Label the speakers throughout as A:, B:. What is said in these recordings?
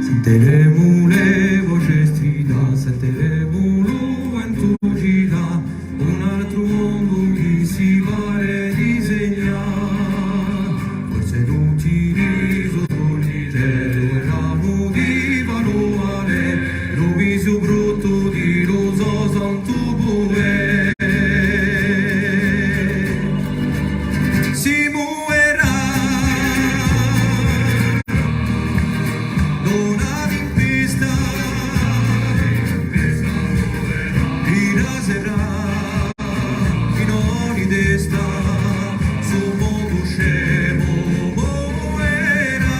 A: Sentiremo le voci strida, sentiremo l'uvento gira, un altro mondo che si pare disegnare. Forse tutti risorgere, erano di valore, lo viso brutto di rosa santo poe. Si muoverà, non ha tempesta, riraserà, in ogni destra, sul mondo scemo muoverà.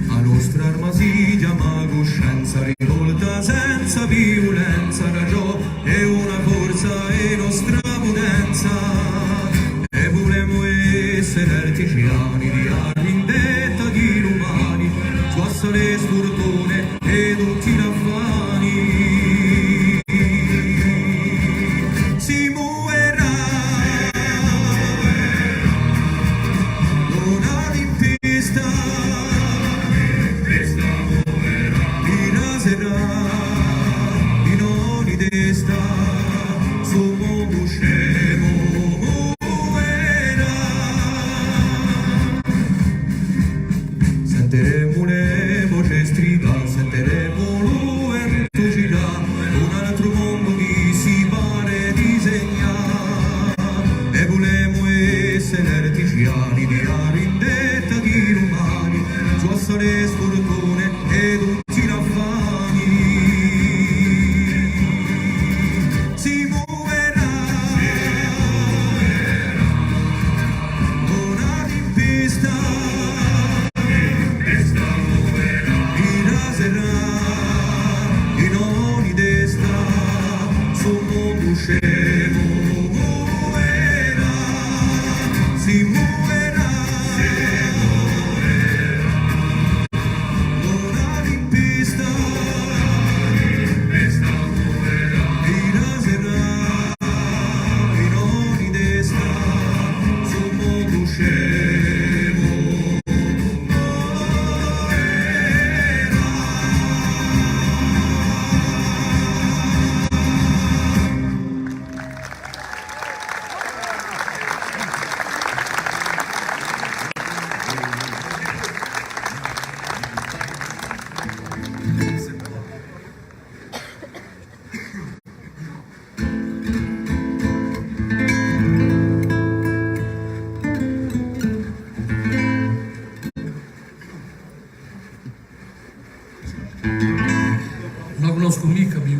A: La nostra arma si chiama coscienza, rivolta senza violenza, ragione è una forza e nostra potenza, e volemo essere artigiani di armi in detta di romani, squassa le sfortune e tutti gli affani. Si muoverà, non ha tempesta, riraserà, in ogni destra, sul mondo scemo muoverà. Sentiremo le voci strida, sentiremo l'uvento gira, un altro mondo che si pare disegnare, e volemo essere artigiani di armi in detta di romani, squassa le sfortune e tutti gli affani. Si muoverà, non ha tempesta, riraserà, in ogni destra, sul mondo scemo muoverà. Si muoverà, non ha tempesta, riraserà, in ogni destra, sul mondo scemo muoverà.
B: Non la conosco mica più.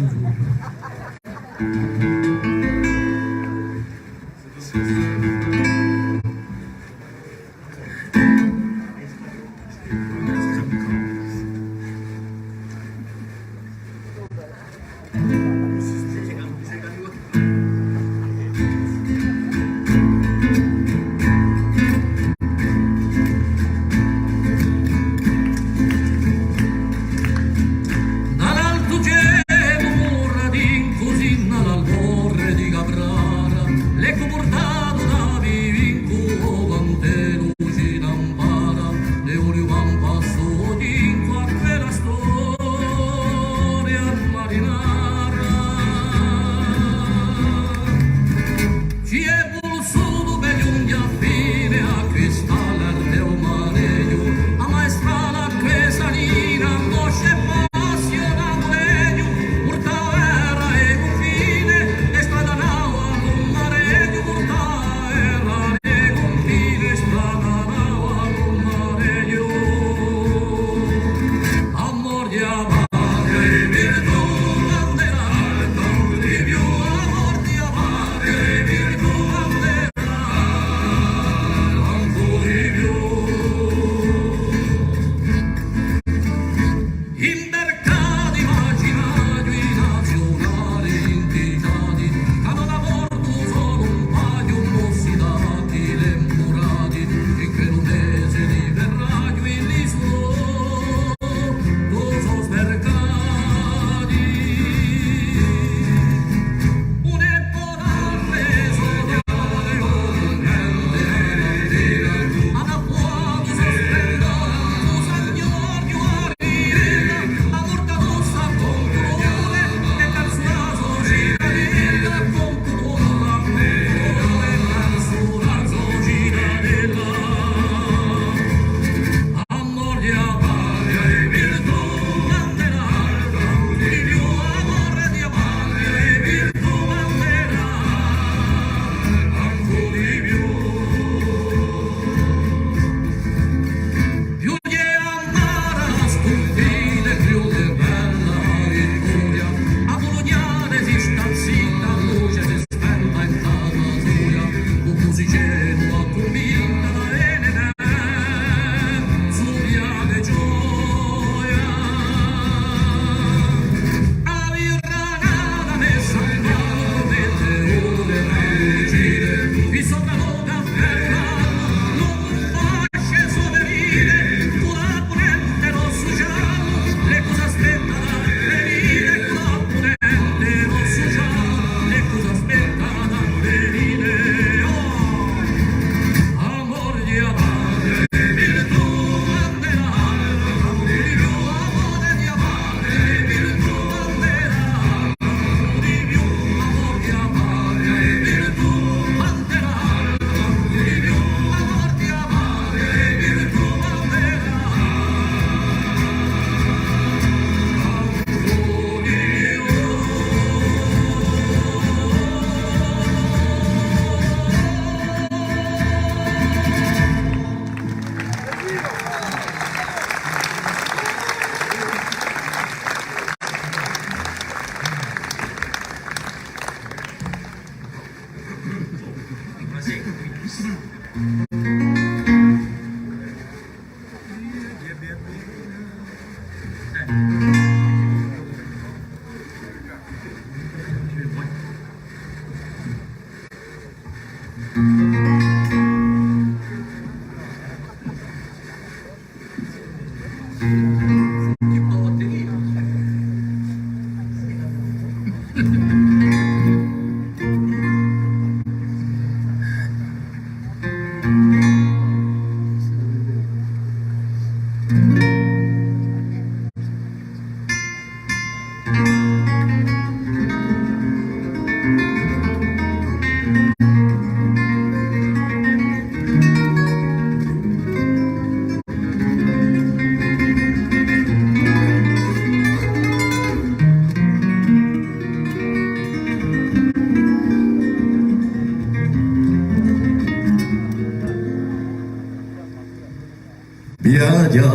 A: Viaggia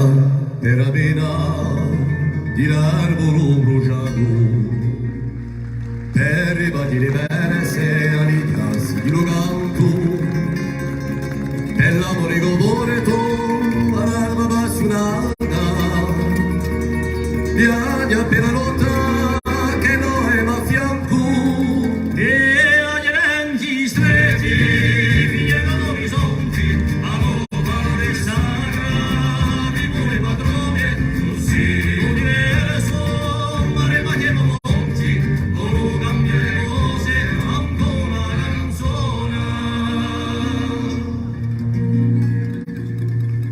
A: per la pena di l'arbolo bruciato, per ripartire bene se alitas di lo canto.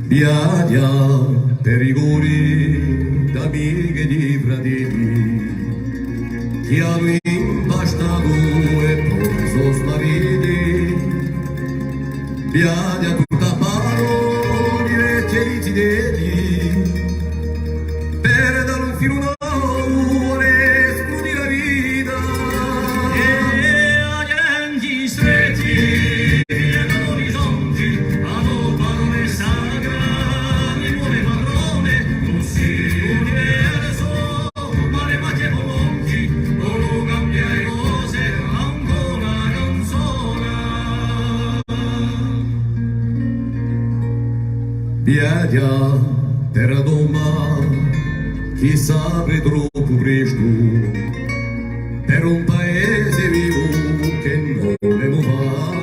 A: Viaggia per rigori d'amiche e di fratelli che hanno impastato e poi sono smarriti. Viaggia tutta mano di recci degli per dare un filo nuovo esplodi la vita e agli stretti e all'orizzonti hanno parole sacre nuove padrone non si universo ma le macchie monti non cambia le cose ancora canzone viaggia per domani chissà che troppo presto per un paese vivo che non ne va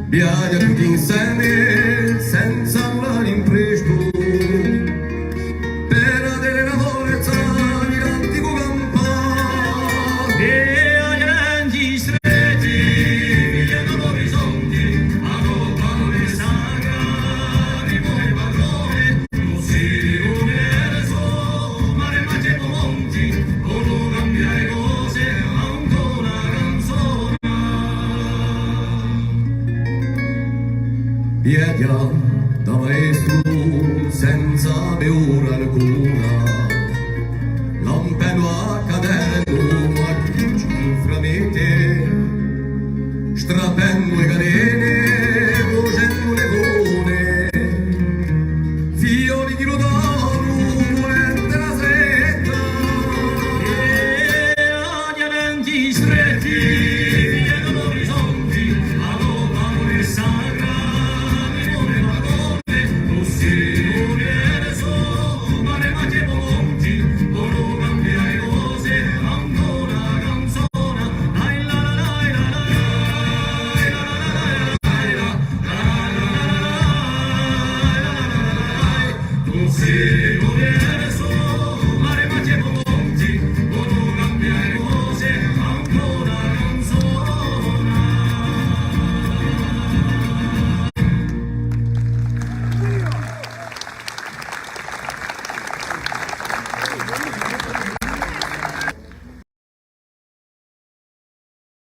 A: viaggia tutti insieme senza un impresto per avere la forza di l'antico campano e agli grandi stretti viaggiano all'orizzonti hanno parole sacre come padrone non si viaggia da maestro senza paura alcuna lampeno accadendo a chi ci framete strappendo le catene cuocendo le cone fiori di lodato volente la setta e agli eventi stretti